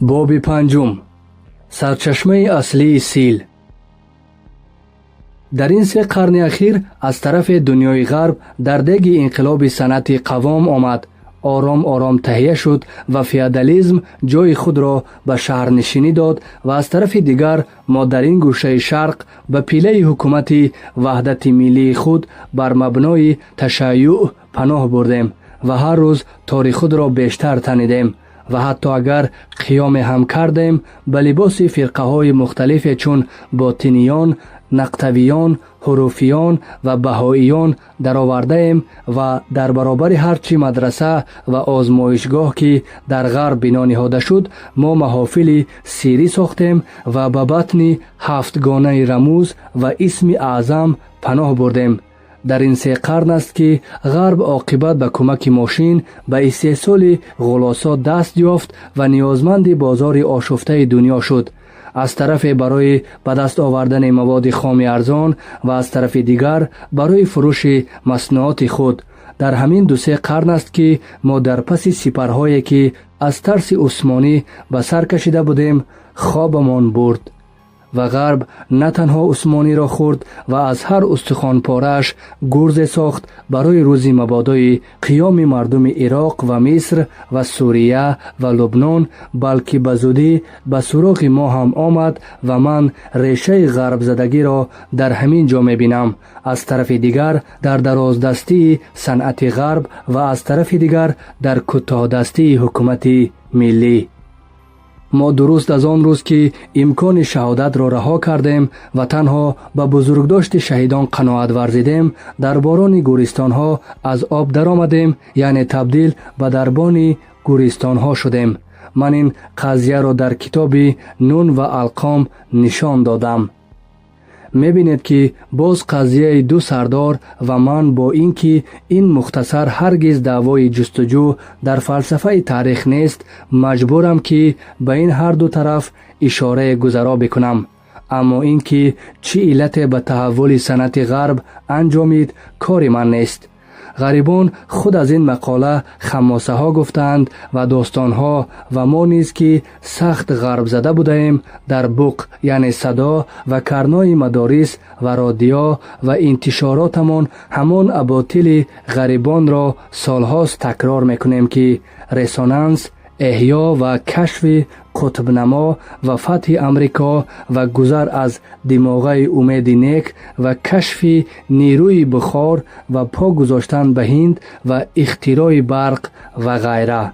باب پنجم، سرچشمه اصلی سیل. در این 3 قرن اخیر از طرف دنیای غرب در دیگ انقلاب صنعتی قوام آمد. آرام آرام تهیه شد و فئودالیسم جای خود را به شهرنشینی داد و از طرف دیگر ما در این گوشه شرق به پیله حکومت وحدت ملی خود بر مبنای تشیع پناه بردیم و هر روز تاریخ خود را بیشتر تنیدیم و حتی اگر قیام هم کردیم به لباس فرقه های مختلف چون باطنیان، نقطویان، حروفیان و بهاییان در آورده ایم و در برابر هرچی مدرسه و آزمایشگاه که در غرب بنا نهاده شد ما محافل سیری ساختیم و به بطن 7 گانه رموز و اسم اعظم پناه بردیم. در این 3 قرن است که غرب عاقبت به کمک ماشین به استحصال غلاسات دست یافت و نیازمند بازار آشفته دنیا شد. از طرف برای به دست آوردن مواد خام ارزان و از طرف دیگر برای فروش مصنوعات خود. در همین 2-3 قرن است که ما در پس سپرهایی که از ترس عثمانی به سر کشیده بودیم خوابمان برد و غرب نه تنها عثمانی را خورد و از هر استخوان پاره‌اش گرز ساخت برای روزی مبادای قیام مردم عراق و مصر و سوریه و لبنان، بلکه به زودی به سراغ ما هم آمد و من ریشه غرب زدگی را در همین جا می‌بینم. از طرف دیگر در درازدستی صنعت غرب و از طرف دیگر در کوتاه دستی حکومت ملی. ما درست از آن روز که امکان شهادت را رها کردیم و تنها به بزرگداشت شهیدان قناعت ورزیدیم، در باران گورستان ها از آب در آمدیم، یعنی تبدیل به دربان گورستان ها شدیم. من این قضیه را در کتاب نون و القام نشان دادم. می‌بینید که باز قضیه 2 سردار و من با اینکه این مختصر هرگز دعوای جستجو در فلسفه تاریخ نیست، مجبورم که به این هر 2 طرف اشاره گذرا بکنم. اما اینکه چه علت به تحول صنعت غرب انجامید کار من نیست. غریبان خود از این مقاله خماسه ها گفتند و داستان ها و ما نیز که سخت غرب زده بودیم در بوق یعنی صدا و کرنای مدارس و رادیو و انتشاراتمان همان اباطیل غریبان را سالهاست تکرار میکنیم که رسانانس، احیا و کشف قطب نما و فتح امریکا و گذر از دماغه امید نیک و کشف نیروی بخار و پا گذاشتن به هند و اختراع برق و غیره.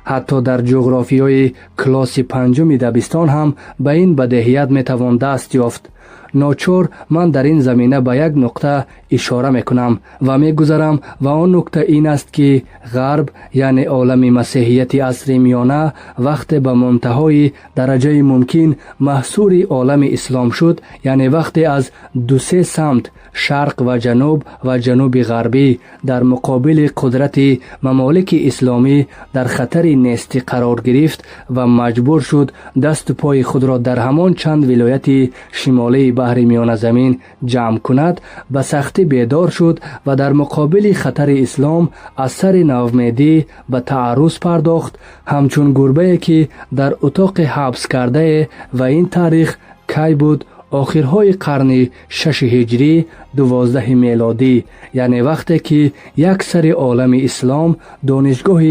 حتی در جغرافیای کلاس 5 دبستان هم به این بدیهیت میتوان دست یافت. ناچار من در این زمینه به یک نقطه اشاره میکنم و میگذرم و آن نقطه این است که غرب یعنی عالم مسیحیت عصر میانه وقت به منتهای درجه ممکن محصور عالم اسلام شد، یعنی وقتی از 2-3 سمت شرق و جنوب غربی در مقابل قدرت ممالک اسلامی در خطر نیستی قرار گرفت و مجبور شد دست و پای خود را در همان چند ولایت شمالی بحر میانه زمین جمع کند، به سختی بیدار شد و در مقابل خطر اسلام از سر نومیدی به تعرض پرداخت، همچون گربه که در اتاق حبس کرده. و این تاریخ کی بود؟ آخرهای قرن 6 هجری 12 میلادی، یعنی وقتی که یک سر عالم اسلام دانشگاه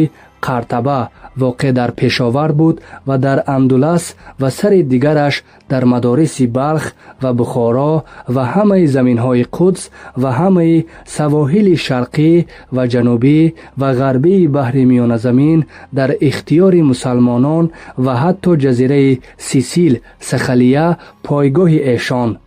قرطبه واقع در پشاور بود و در اندلس و سر دیگرش در مدارس بلخ و بخارا و همه زمینهای قدس و همه سواحل شرقی و جنوبی و غربی بحر میانه زمین در اختیار مسلمانان و حتی جزیره سیسیل سخلیه پایگاه ایشان.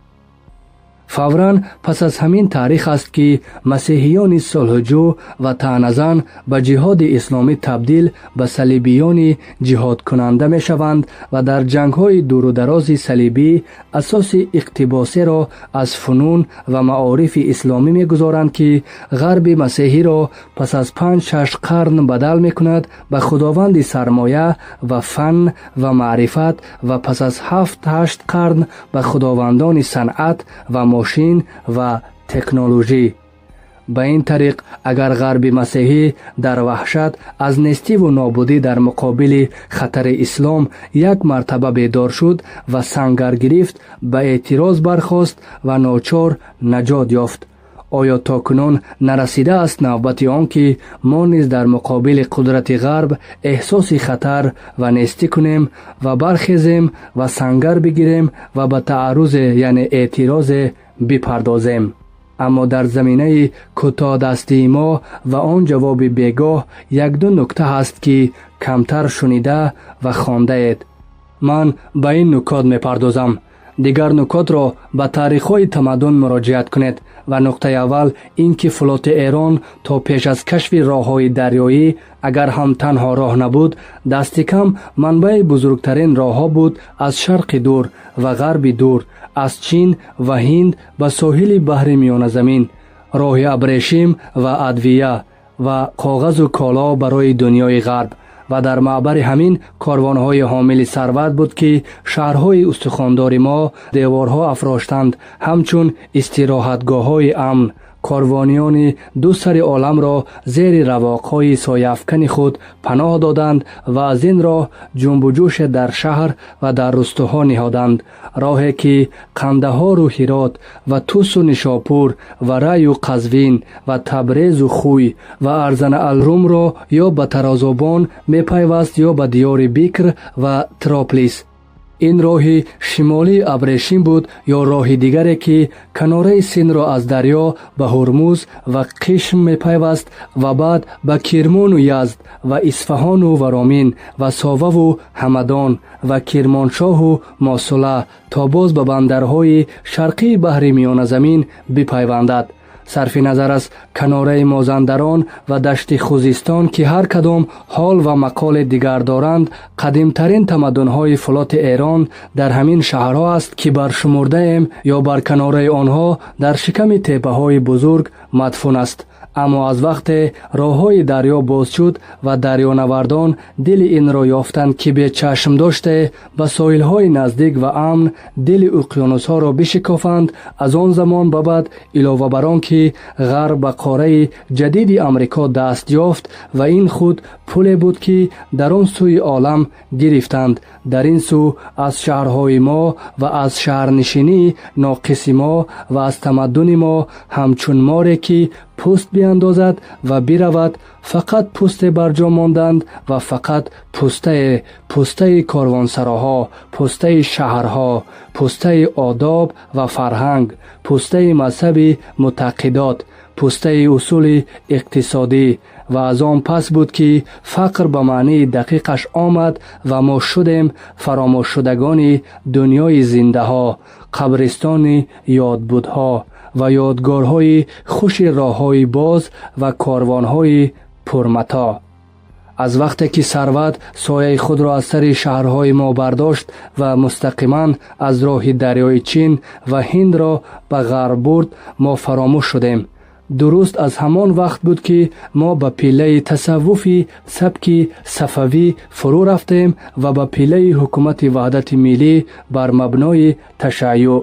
فوراً پس از همین تاریخ است که مسیحیان صلحجو و طعنه‌زن به جهاد اسلامی تبدیل به صلیبیان جهاد کننده می شوند و در جنگ های دور و دراز صلیبی اساس اقتباسی را از فنون و معارف اسلامی می گذارند که غرب مسیحی را پس از 5-6 قرن بدل می کند به خداوند سرمایه و فن و معرفت و پس از 7-8 قرن به خداوندان صنعت و ماشین و تکنولوژی. به این طریق اگر غرب مسیحی در وحشت از نیستی و نابودی در مقابل خطر اسلام یک مرتبه بیدار شد و سنگر گرفت، به اعتراض برخاست و ناچار نجات یافت. آیا تاکنون نرسیده است نوبت آن که ما نیز در مقابل قدرت غرب احساس خطر و نیستی کنیم و برخیزیم و سنگر بگیریم و به تعرض یعنی اعتراض بپردازیم؟ اما در زمینه کوتاه دستی ما و آن جواب بیگاه یک دو نکته هست که کمتر شنیده و خوانده اید. من به این نکات می پردازم. دیگر نکات را به تاریخ‌های تمدن مراجعت کنید و نکته اول این که فلوت ایران تا پیش از کشف راه‌های دریایی اگر هم تنها راه نبود، دست کم منبع بزرگترین راه‌ها بود از شرق دور و غرب دور، از چین و هند به ساحل بحر میانه زمین، راه ابریشم و ادویه و کاغذ و کالا برای دنیای غرب. و در معبر همین کاروانهای حامل ثروت بود که شهرهای استخواندار ما دیوارها افراشتند، همچون استراحتگاه‌های امن. کاروانیان دو سر عالم را زیر رواقهای سایه افکن خود پناه دادند و از این راه جنب و جوش در شهر و در روستاها نهادند، راهی که قندهار و هرات و توس و نشاپور و ری و قزوین و تبریز و خوی و ارزن الروم را یا به ترازوبان می پیوست یا به دیار بیکر و تراپلیس. این راه شمالی ابریشم بود یا راه دیگری که کناره سین را از دریا به هرمز و قشم می پیوست و بعد به کرمان و یزد و اصفهان و ورامین و ساوه و همدان و کرمانشاه و ماسوله تا باز به بندرهای شرقی بحر میانه زمین بپیوندد. صرف نظر از کناره مازندران و دشت خوزستان که هر کدام حال و مقال دیگر دارند، قدیمترین تمدن‌های فلات ایران در همین شهرها است که برشمرده ایم یا بر کناره آنها در شکم تپه‌های بزرگ مدفون است. اما از وقت راه‌های دریا باز شد و دریانوردان دل این را یافتند که به چشم داشته به ساحل‌های نزدیک و امن دل اقیانوس‌ها را بشکافند، از آن زمان به بعد علاوه بر آن که غرب به قاره جدید امریکا دست یافت و این خود پلی بود که در آن سوی عالم گرفتند، در این سو از شهرهای ما و از شهرنشینی ناقص ما و از تمدن ما همچون ماری که پوست بیاندازد و بیرود، فقط پوست برجا ماندند و فقط پوسته کاروانسراها، پوسته شهرها، پوسته آداب و فرهنگ، پوسته مذهبی معتقدات، پوسته اصول اقتصادی. و از آن پس بود که فقر به معنی دقیقش آمد و ما شدیم فراموش شدگان دنیای زنده ها، قبرستان یادبودها و یادگارهای خوش راههای باز و کاروانهای پرمتا. از وقتی که ثروت سایه خود را از سر شهرهای ما برداشت و مستقیما از راه دریای چین و هند را به غرب برد، ما فراموش شدیم. درست از همان وقت بود که ما به پیله تصوفی سبک صفوی فرو رفتیم و به پیله حکومت وحدت ملی بر مبنای تشیع.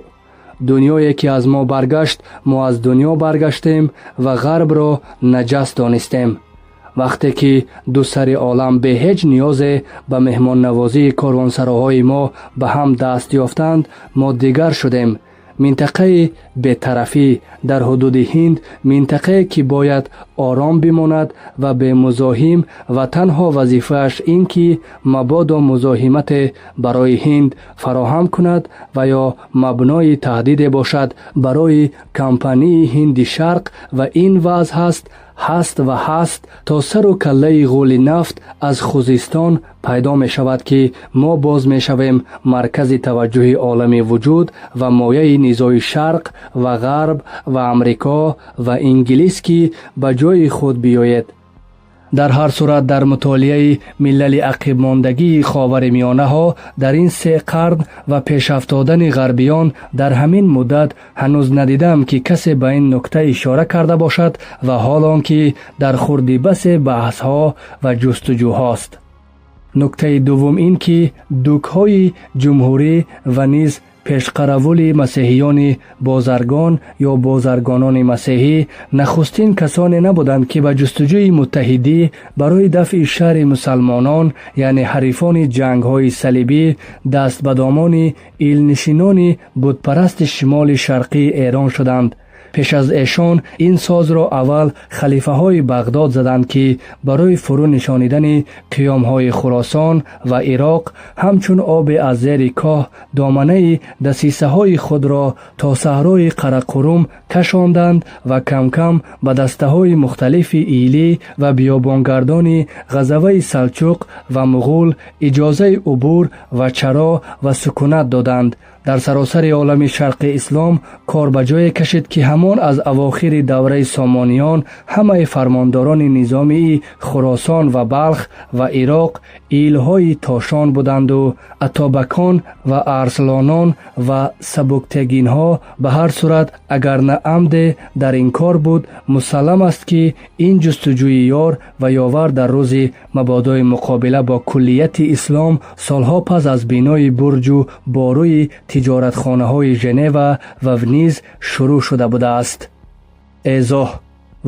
دنیایی که از ما برگشت، ما از دنیا برگشتیم و غرب را نجس دانستیم. وقتی که دو سر عالم به هیچ نیاز به مهمان نوازی کاروانسراهای ما به هم دست یافتند، ما دیگر شدیم. منطقه بی‌طرفی در حدود هند، منطقه که باید آرام بماند و به مزاحم و تنها وظیفه‌اش این که مبادا مزاحمت برای هند فراهم کند و یا مبنای تهدید باشد برای کمپانی هند شرق و این وضع هست تا سر و کله غول نفت از خوزستان پیدا می شود که ما باز می شویم مرکز توجه عالمی وجود و مایه نیزای شرق و غرب و امریکا و انگلیس که به جای خود بیاید. در هر صورت در مطالعه ملل عقب ماندگی خاورمیانه ها در این 3 قرن و پیش افتادن غربیان در همین مدت هنوز ندیدم که کسی به این نکته اشاره کرده باشد و حالان که در خورد بس بحث ها و جستجوهاست. نکته دوم این که دوک‌های جمهوری و نیز пешқаравули масеҳиёни бозаргон ё бозаргонони масеҳӣ нахустин касоне набуданд, ки ба ҷустуҷӯи муттаҳидӣ барои дафъи шарри мусалмонон, яъне ҳарифони ҷангҳои салибӣ, даст ба домони илнишинони бутпарасти шимоли шарқии Эрон шуданд. пеш аз эшон ин созро аввал халифаҳои Бағдод заданд, ки барои фурӯ нишонидани қиёмҳои Хӯросон ва Ироқ ҳамчун обе аз зери коҳ доманаи дасисаҳои худро то саҳрои Қарақурум кашонданд ва кам кам ба дастаҳои мухталифи илӣ ва биёбонгардони ғазаваи Салҷуқ ва Муғул иҷозаи убур ва чаро ва сукунат доданд. дар саросари олами шарқи ислом кор ба ҷое кашид, ки ҳамон аз авохири давраи Сомониён ҳамаи фармондорони низомии Хӯросон ва Балх ва Ироқ илҳои тошон буданду Атобакон ва Арслонон ва Сабуктегинҳо ба ҳар сурат агар на амде дар ин кор буд, мусаллам аст, ки ин ҷустуҷӯи ёр ва ёвар дар рӯзи мабодои муқобила бо куллияти ислом солҳо пас аз бинои бурҷу борӯи тиҷоратхонаҳои Женева ва Вниз шурӯъ шуда будааст. эзоҳ: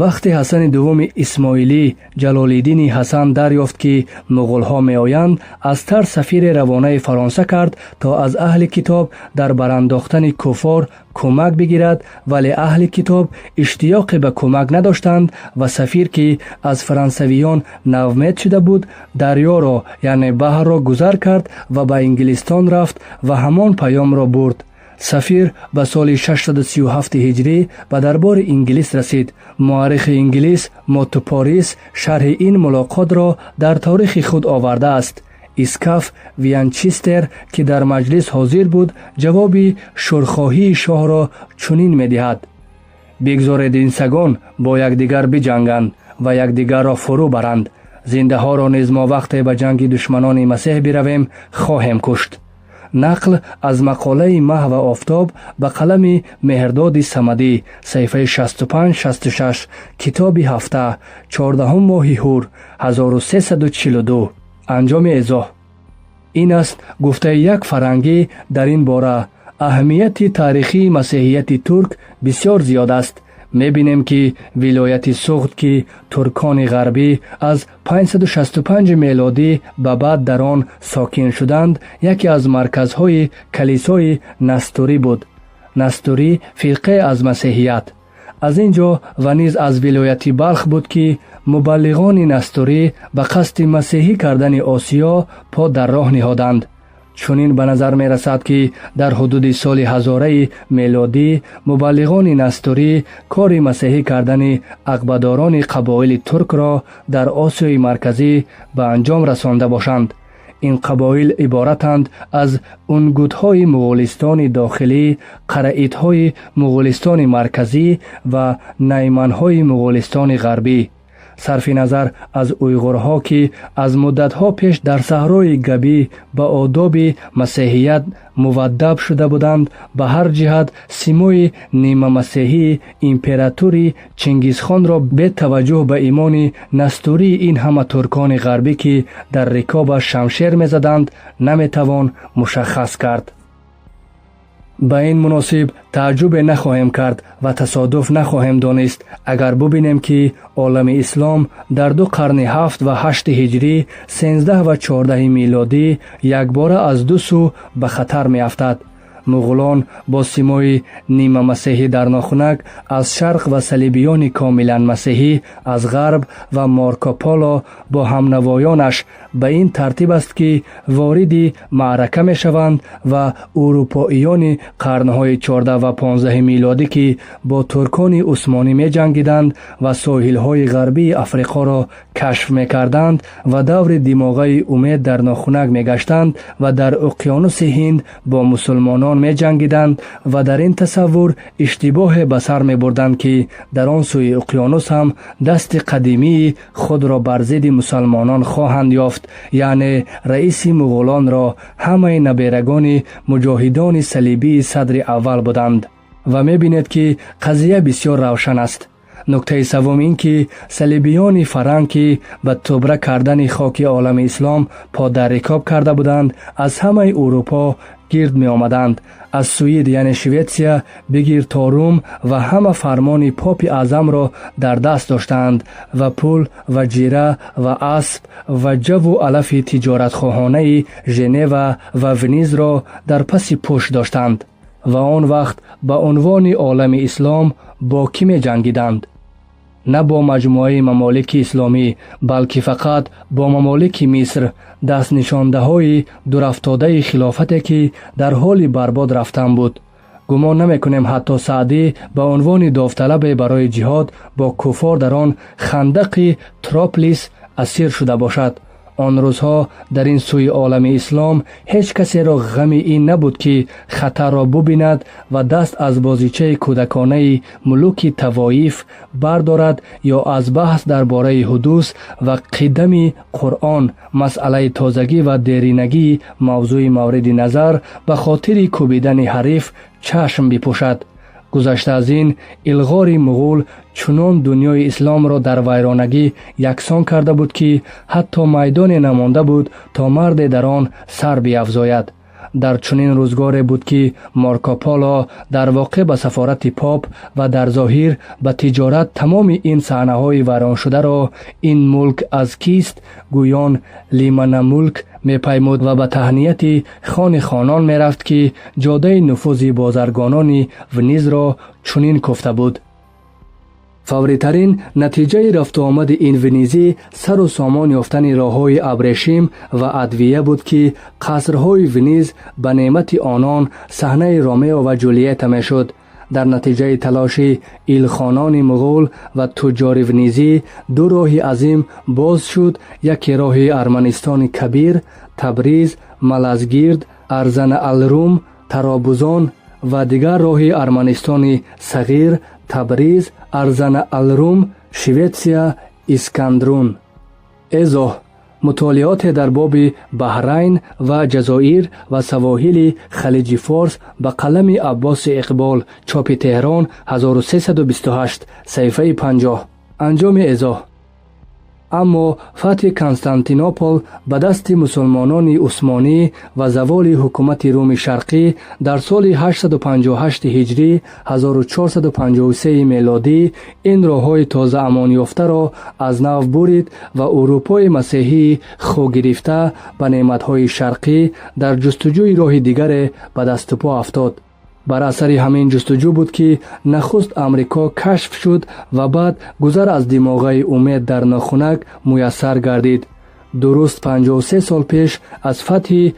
вақти Ҳасани дуввуми Исмоилӣ Ҷалолиддини Ҳасан дарёфт, ки муғулҳо меоянд, аз тарс сафире равонаи Фаронса кард, то аз аҳли китоб дар барандохтани куффор кӯмак бигирад, вале аҳли китоб иштиёқе ба кӯмак надоштанд ва сафир, ки аз фарансавиён навмед шуда буд, дарёро яъне баҳрро гузар кард ва ба Инглистон рафт ва ҳамон паёмро бурд. сафир ба соли 637 ҳиҷрӣ ба дарбори инглис расид. муаррихи инглис Мотто Порис шарҳи ин мулоқотро дар тарихи худ овардааст. Искаф Вианчестер, ки дар маҷлис ҳозир буд, ҷавоби шӯрхоҳии шоҳро чунин медиҳад: бигзоред ин сагон бо якдигар биҷанганд ва якдигарро фурӯ баранд. зиндаҳоро низ мо вақте ба ҷанги душманони Масеҳ биравем, хоҳем кушт. нақл аз мақолаи Маҳва Офтоб ба қалами Меҳрдоди Самадӣ, саҳифаи 65-66, китоби ҳафта, 14 моҳи ҳур 1342. анҷоми эзоҳ: ин аст гуфтаи як фарангӣ дар ин бора: аҳамияти таърихии масеҳияти турк бисёр зиёд аст. мебинем, ки вилояти Суғд, ки туркони ғарбӣ аз 565 мелодӣ ба баъд дар он сокин шуданд, яке аз марказҳои калисои Настурӣ буд. Настурӣ фирқае аз масеҳият. аз ин ҷо ва низ аз вилояти Балх буд, ки мубаллиғони Настурӣ ба қасди масеҳӣ кардани Осиё по дар роҳ ниҳоданд. чунин ба назар мерасад, ки дар ҳудуди соли 1000 мелодӣ мубаллиғони Настурӣ кори масеҳӣ кардани ақбадорони қабоили туркро дар Осиёи марказӣ ба анҷом расонда бошанд. ин қабоил иборатанд аз унгутҳои Муғулистони дохилӣ, қараитҳои Муғулистони марказӣ ва найманҳои Муғулистони ғарбӣ. сарфи назар аз уйғурҳо, ки аз муддатҳо пеш дар саҳрои Габӣ ба одоби масеҳият муваддаб шуда буданд, ба ҳар ҷиҳат симои нимамасеҳии императури Чингизхонро бе таваҷҷӯҳ ба имони Настурии ин ҳама туркони ғарбӣ, ки дар рикобаш шамшер мезаданд, наметавон мушаххас кард. ба ин муносиб тааҷҷубе нахоҳем кард ва тасодуф нахоҳем донист, агар бубинем, ки олами ислом дар ду қарни 7 ва 8 ҳиҷрӣ, 13 ва 14 милодӣ якбора аз ду сӯ ба хатар меафтад. муғулон бо симои нимамасеҳӣ дар нохунак аз шарқ ва салибиёни комилан масеҳӣ аз ғарб ва Марко Поло бо ҳамнавоёнаш ба ин тартиб аст, ки вориди маърака мешаванд ва урупоиёни қарнҳои 14 ва 15 милодӣ, ки бо туркони усмонӣ меҷангиданд ва соҳилҳои ғарбии Африқоро кашф мекарданд ва даври димоғаи умед дар нохунак мегаштанд ва дар уқёнуси Ҳинд бо мусулмонон меҷангиданд ва дар ин тасаввур иштибоҳе ба сар мебурданд, ки дар он сӯи уқёнус ҳам дасти қадимии худро бар зидди мусалмонон хоҳанд ёфт, яъне раиси муғулонро ҳамаи наберагони муҷоҳидони салибии садри аввал буданд. ва мебинед, ки қазия бисёр равшан аст. نکته سوم این که صلیبیان فرنگ که به توبره کردن خاک عالم اسلام پا رکاب کرده بودند از همه اروپا گرد می آمدند. از سوئد یعنی شویتسیا بگیر تا روم و همه فرمان پاپ اعظم را در دست داشتند و پول و جیره و اسب و جو و علف تجارت خواهانه ژنو و ونیز را در پس پشت داشتند و آن وقت به عنوان عالم اسلام با کی می جنگیدند؟ نه با مجموعه ممالک اسلامی بلکه فقط با ممالک مصر، دست نشانده های دورافتاده خلافتی که در حال برباد رفتن بود. گمان نمی کنیم حتی سعدی به عنوان داوطلب برای جهاد با کفار در آن خندق تراپلیس اسیر شده باشد. آن روزها در این سوی عالم اسلام هیچ کسی را غم این نبود که خطر را ببیند و دست از بازیچه کودکانه ملوک توایف بردارد یا از بحث درباره حدوث و قدم قرآن، مسئله تازگی و دیرینگی موضوع مورد نظر به خاطر کوبیدن حریف چشم بپوشد. گذشته از این، الغار مغول چنان دنیای اسلام را در ویرانگی یکسان کرده بود که حتی میدان نمانده بود تا مرد در آن سر بیفزاید. در چنین روزگاری بود که مارکوپولو در واقع به سفارت پاپ و در ظاهر به تجارت تمام این صحنه های ویران شده را این ملک از کیست گویان لیمن ملک می پیمود و به تهنیت خانان می رفت که جاده نفوذ بازرگانان ونیز را چنین گفته بود. فوری ترین نتیجه رفت و آمد این ونیزی سر و سامان یافتن راه‌های ابریشم و ادویه بود که قصرهای ونیز به نعمت آنان صحنه رومیو و جولیت میشد. در نتیجه تلاش ایلخانان مغول و تجار ونیزی دو راه عظیم باز شد. یکی راه ارمنستان کبیر، تبریز، ملزگرد، ارزن الروم، ترابزان و دیگر راه ارمنستان صغیر، تبریز، ارزن الروم، شویتسیا، اسکندرون. ایزو مطالعات در باب بحرین و جزایر و سواحل خلیج فارس به قلم عباس اقبال، چاپ تهران 1328، صفحه 50. انجام ایزو. اما فتح کنستانتینوپل به دست مسلمانان عثمانی و زوال حکومت روم شرقی در سال 858 هجری 1453 میلادی این راه‌های تازه امان یافته را از نو برید و اروپای مسیحی خو گرفته به نعمت‌های شرقی در جستجوی راه دیگر به دست پا افتاد. بر اثر همین جستجو بود که نخست امریکا کشف شد و بعد گذر از دماغه امید در ناخنک میسر گردید. درست 53 سال پیش از فتح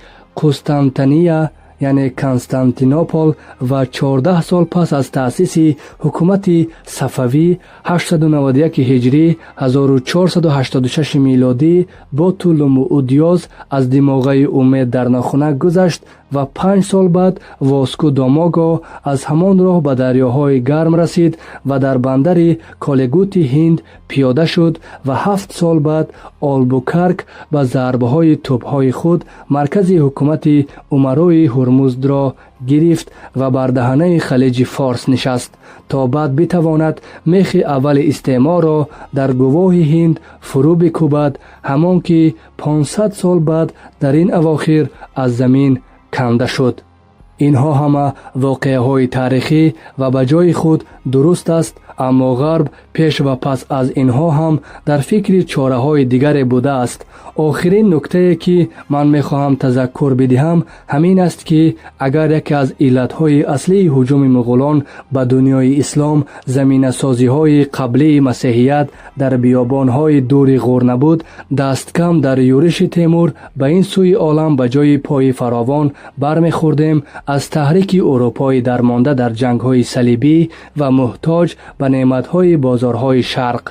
قسطنطنیه یعنی کنستانتینوپل و 14 سال پس از تأسیس حکومت صفوی 891 هجری 1486 میلادی با طولمعدیاز از دماغه امید در ناخنک گذشت و 5 سال بعد واسکو داماگا از همان راه به دریاهای گرم رسید و در بندر کالگوت هند پیاده شد و 7 سال بعد آلبوکرک با ضربه‌های توپ‌های خود مرکز حکومت امرای هرمزد را گرفت و بر دهنه خلیج فارس نشست تا بعد بتواند میخ اول استعمار را در گواه هند فرو بکوبد، همان که 500 سال بعد در این اواخر از زمین کنده شد. اینها همه واقعه های تاریخی و به جای خود درست است، اما غرب پیش و پس از اینها هم در فکر چاره های دیگر بوده است. آخرین نکته که من میخواهم تذکر بدهم همین است که اگر یکی از علت های اصلی هجوم مغولان به دنیای اسلام زمینه سازی های قبلی مسیحیت در بیابان های دور غور نبود، دست کم در یورش تیمور به این سوی عالم به جای پای فراوان برمیخوردیم از تحریک اروپای درمانده در جنگ های صلیبی و محتاج به نعمت های بازارهای شرق.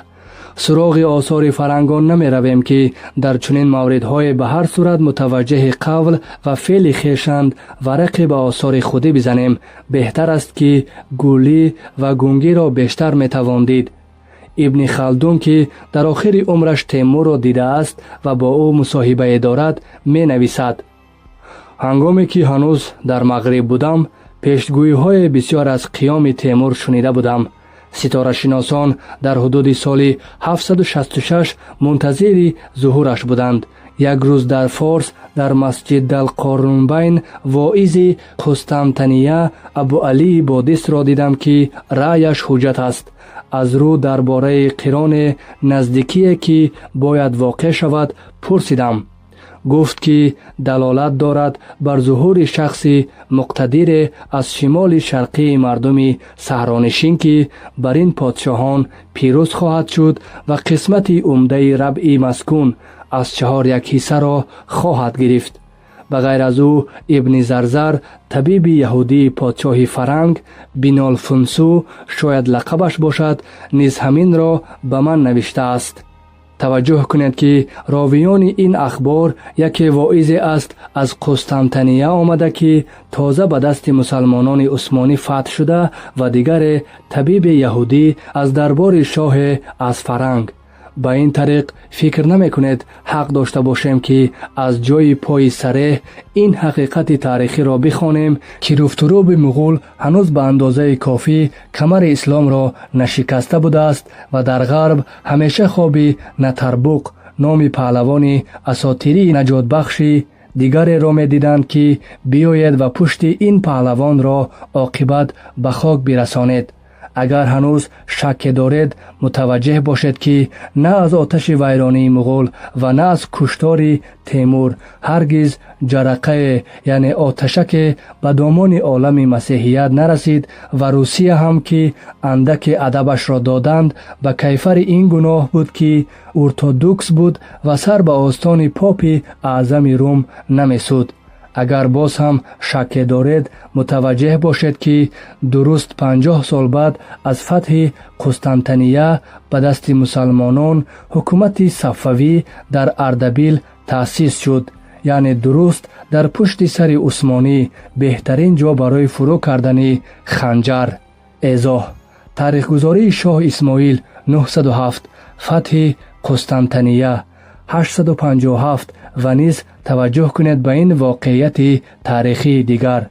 سراغ آثار فرنگان نمی رویم که در چنین موردهای به هر صورت متوجه قول و فعل خیشند ورق به آثار خودی بزنیم. بهتر است که گولی و گونگی را بیشتر می توان دید. ابن خلدون که در آخر عمرش تیمور را دیده است و با او مصاحبه دارد می نویسد: هنگامی که هنوز در مغرب بودم پیشگویی های بسیار از قیام تیمور شنیده بودم. ستاره‌شناسان در حدود سال 766 منتظر ظهورش بودند. یک روز در فارس در مسجد القرنبین واعظ قسطنطنیه ابو علی بادیس را دیدم که رأیش حجت است. از رو درباره قران نزدیکی که باید واقع شود پرسیدم. گفت که دلالت دارد بر ظهور شخصی مقتدر از شمال شرقی مردم صحرانشین که بر این پادشاهان پیروز خواهد شد و قسمت عمده ربع مسکون از 4 حصه را خواهد گرفت. بغیر از او ابن زرزر طبیب یهودی پادشاه فرنگ بینالفونسو شاید لقبش باشد نیز همین را به من نوشته است. توجه کنید که راویان این اخبار یکی واعظ است از قسطنطنیه آمده که تازه به دست مسلمانان عثمانی فتح شده و دیگر طبیب یهودی از دربار شاه از فرنگ. با این طریق فکر نمی کنید حق داشته باشیم که از جای پای صریح این حقیقت تاریخی را بخوانیم که رفتروب مغول هنوز به اندازه کافی کمر اسلام را نشکسته بوده است و در غرب همیشه خواب نتربوک نام پهلوان اساطیری نجات بخشی دیگر را می دیدند که بیاید و پشت این پهلوان را عاقبت به خاک برسانید. اگر هنوز شک دارید متوجه باشید که نه از آتش ویرانی مغول و نه از کشتار تیمور هرگز جرقه یعنی آتشک به دامان عالم مسیحیت نرسید و روسیه هم که اندک ادبش را دادند به کیفر این گناه بود که ارتودکس بود و سر به آستان پاپ اعظم روم نمیسود. اگر باز هم شک دارید متوجه باشید که درست 50 سال بعد از فتح قسطنطنیه به دست مسلمانان حکومت صفوی در اردبیل تأسیس شد، یعنی درست در پشت سر عثمانی بهترین جا برای فرو کردن خنجر. ایضاح: تاریخ گذاری شاه اسماعیل 907 فتح قسطنطنیه 857 و نیز توجه کنید به این واقعیت تاریخی دیگر.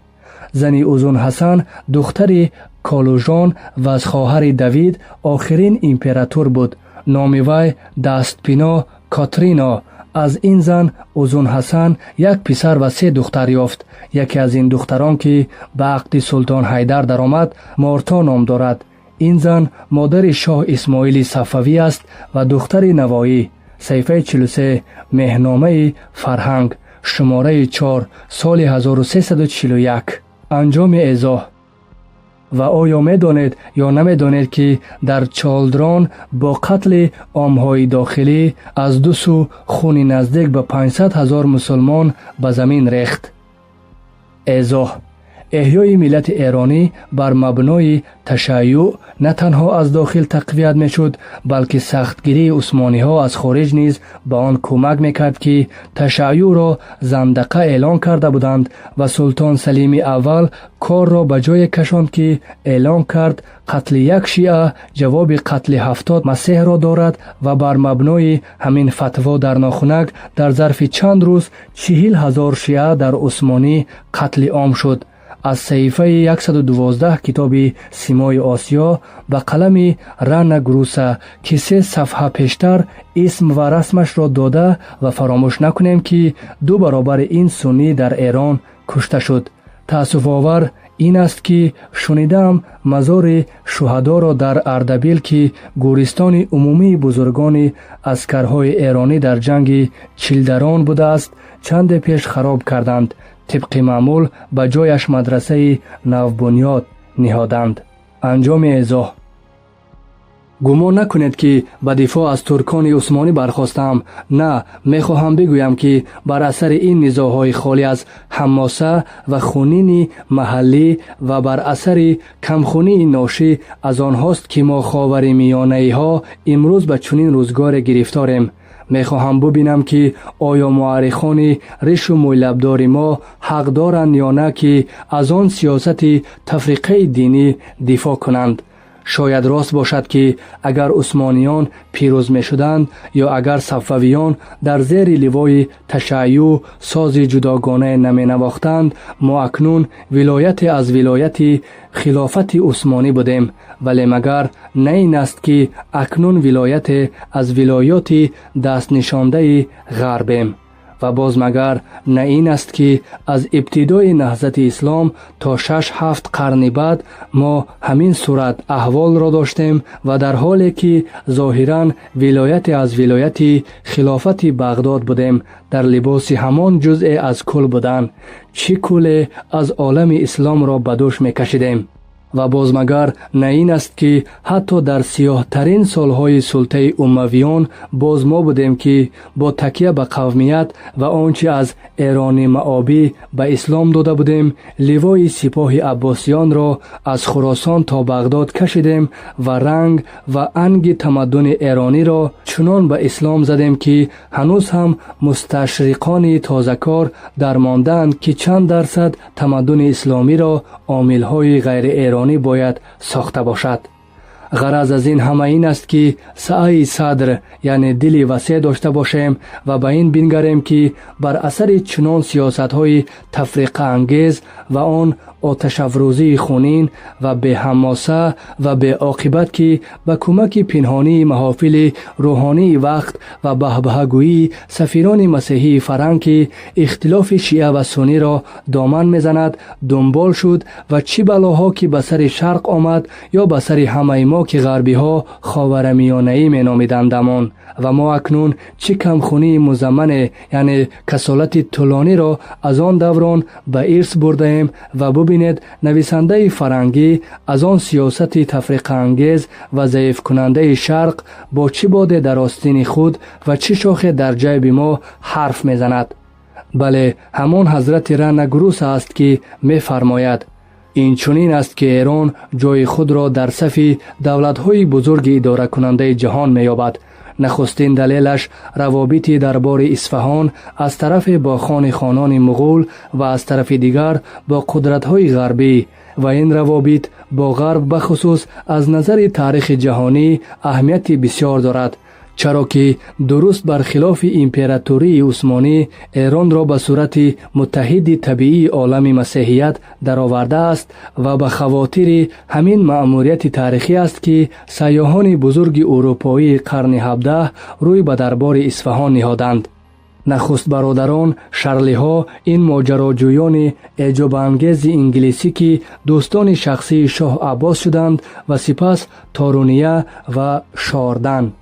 زنی اوزون حسن دختر کالوژان و از خواهر دوید آخرین امپراتور بود. نام وی دستپینا کاترینا. از این زن اوزون حسن یک پسر و 3 دختر یافت. یکی از این دختران که به عقد سلطان حیدر درآمد مارتا نام دارد. این زن مادر شاه اسماعیل صفوی است و دختر نوایی. صفحه 43 مهنامه فرهنگ شماره 4 سال 1341. انجام ایضاح: و آیا می دانید یا نمی دانید که در چالدران با قتل عامهای داخلی از دو سو خون نزدیک به 500,000 مسلمان به زمین ریخت؟ ایضاح: احیای ملت ایرانی بر مبنای تشیع نه تنها از داخل تقویت می شد بلکه سختگیری عثمانی ها از خارج نیز به آن کمک می کرد که تشیع را زندقه اعلان کرده بودند و سلطان سلیم اول کار را به جای کشاند که اعلان کرد قتل 1 شیعه جواب قتل 70 مسیح را دارد و بر مبنای همین فتوا در ناخنک در ظرف چند روز 40,000 شیعه در عثمانی قتل عام شد. از صحیفه 112 کتاب سیمای آسیا به قلم رن گروسا که 3 صفحه پیشتر اسم و رسمش را داده و فراموش نکنیم که 2 برابر این سنی در ایران کشته شد. تأسف آور این است که شنیدم مزار شهدا را در اردبیل که گورستان عمومی بزرگان عسکرهای ایرانی در جنگ چیلدران بوده است چند پیش خراب کردند. طبق معمول به جایش مدرسه نوبنیاد نهادند. انجام ایضاح: گمان نکنید که به دفاع از ترکان عثمانی برخواستم. نه، میخواهم بگویم که بر اثر این نزاع‌های خالی از حماسه و خونین محلی و بر اثر کمخونی ناشی از آنهاست که ما خاورمیانه‌ای ها امروز به چنین روزگار گرفتاریم. میخواهم ببینم که آیا مورخان ریش و مویلبدار ما حق دارند یا نه که از آن سیاست تفریقه دینی دفاع کنند. شاید راست باشد که اگر عثمانیان پیروز می شدند یا اگر صفویان در زیر لوای تشیع ساز جداگانه نمی نواختند، ما اکنون ولایت از ولایت خلافت عثمانی بودیم. ولی مگر نه این است که اکنون ولایت از ولایات دست نشانده غربیم؟ و باز مگر نه این است که از ابتدای نهضت اسلام تا 6-7 قرن بعد ما همین صورت احوال را داشتیم و در حالی که ظاهراً ولایت از ولایت خلافت بغداد بودیم، در لباس همان جزء از کل بودن، چه کل از عالم اسلام را به دوش می کشیدیم؟ و باز مگر نه این است که حتی در سیاه ترین سالهای سلطه امویان باز ما بودیم که با تکیه به قومیت و آنچه از ایران معابی به اسلام داده بودیم، لوای سپاه عباسیان را از خراسان تا بغداد کشیدیم و رنگ و انگ تمدن ایرانی را چنان به اسلام زدیم که هنوز هم مستشرقان تازه‌کار در ماندند که چند درصد تمدن اسلامی را عامل‌های غیر ایرانی باید ساخته باشد. غرض از این همه این است که سعی صدر یعنی دلی وسیع داشته باشیم و به این بنگریم که بر اثر چنان سیاست‌های تفرقه انگیز و آن آتش افروزی خونین و به حماسه و به عاقبت که به کمک پنهانی محافل روحانی وقت و بهبهگویی سفیران مسیحی فرنگ اختلاف شیعه و سنی را دامن میزند دنبال شد و چی بلاها که به سر شرق آمد یا به سر همه ما که غربی ها خاورمیانه‌ای می نامیدندمان و ما اکنون چی کمخونی مزمن یعنی کسالت طولانی را از آن دوران به ارث برده ایم و ببینید نویسنده فرنگی از آن سیاست تفرقه انگیز و ضعیف کننده شرق با چی باده در آستین خود و چی شاخه در جیب ما حرف میزند. بله، همان حضرت رنگروس است که می فرماید این چنین است که ایران جای خود را در صف دولت‌های بزرگ اداره کننده جهان می‌یابد. نخستین دلیلش روابط دربار اصفهان از طرف با خانان مغول و از طرف دیگر با قدرت‌های غربی و این روابط با غرب بخصوص از نظر تاریخ جهانی اهمیت بسیار دارد، چرا که درست برخلاف امپراتوری عثمانی ایران را به صورت متحد طبیعی عالم مسیحیت درآورده است و به خواطر همین مأموریت تاریخی است که سیاحان بزرگ اروپایی قرن 17 روی به دربار اصفهان نهادند. نخست برادران شارلی ها این ماجراجویان اعجاب انگیز انگلیسی که دوستان شخصی شاه عباس شدند و سپس تارونیه و شاردن.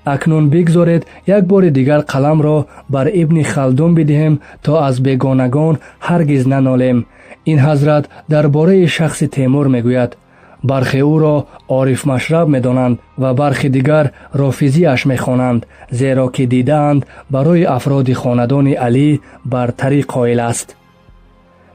اکنون بگذارید یک بار دیگر قلم را بر ابن خلدون بدهیم تا از بیگانگان هرگز ننالیم. این حضرت درباره شخص تیمور میگوید برخی او را عارف مشرب میدانند و برخی دیگر رافضی اش میخوانند، زیرا که دیدند برای افراد خاندان علی برتری قائل است.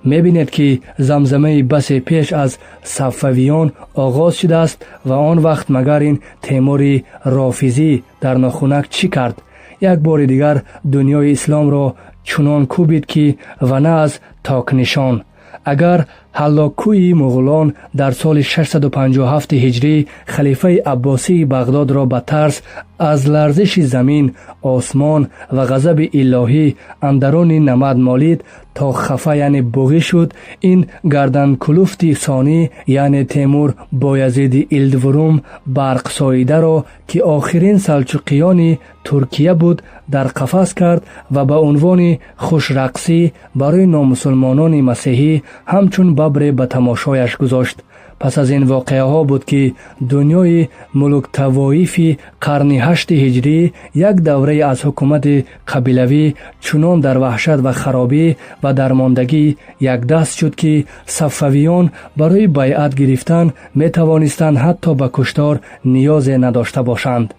می‌بینید که زمزمه بس پیش از صفویان آغاز شده است و آن وقت مگر این تیمور رافضی در ناخنک چی کرد؟ یک بار دیگر دنیای اسلام را چنان کوبید که و نه از تاک نشان. اگر هلاکوی مغولان در سال 657 هجری خلیفه عباسی بغداد را به ترس از لرزش زمین، آسمان و غضب الهی اندرون نمد مالید تا خفه یعنی بوغی شد، این گردن کلفتی ثانی یعنی تیمور بایزید ایلدورم برق ساییده را که آخرین سلجوقیان ترکیه بود در قفس کرد و به عنوان خوش رقصی برای نامسلمانان مسیحی همچون ببر به تماشایش گذاشت. پس از این واقعه ها بود که دنیای ملوک توایف قرن 8 هجری یک دوره از حکومت قبیلوی چنان در وحشت و خرابی و درماندگی یک دست شد که صفویان برای بیعت گرفتن می توانستند حتی به کشتار نیاز نداشته باشند.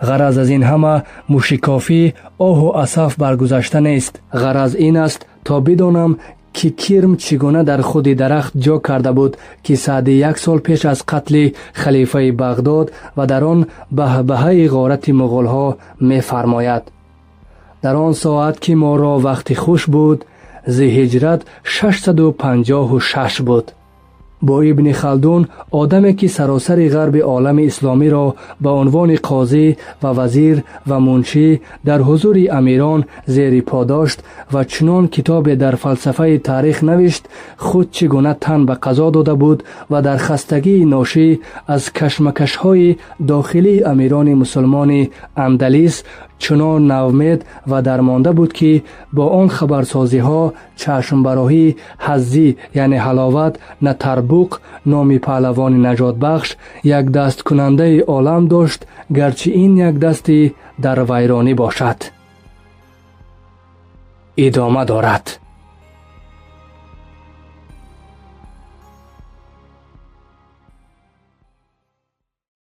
غرض از این همه موشکافی آه و اسف برگذشته نیست. غرض این است تا بدانم که کرم چگونه در خود درخت جا کرده بود که ساعت 1 سال پیش از قتل خلیفه بغداد و در آن بهبهه غارت مغول ها می فرماید. در آن ساعت که ما را وقت خوش بود، ذی هجرت 656 بود. با ابن خلدون، آدمی که سراسر غرب عالم اسلامی را به عنوان قاضی و وزیر و منشی در حضور امیران زیر پا داشت و چنان کتاب در فلسفه تاریخ نوشت، خود چگونه تن به قضا داده بود و در خستگی ناشی از کشمکش‌های داخلی امیران مسلمان اندلس چنان ناامید و درمانده بود که با آن خبرسازی ها چشم براهی حظی یعنی حلاوت نه تربوق نام پهلوان نجات بخش یک دست کننده عالم داشت، گرچه این یک دستی در ویرانی باشد. ادامه دارد.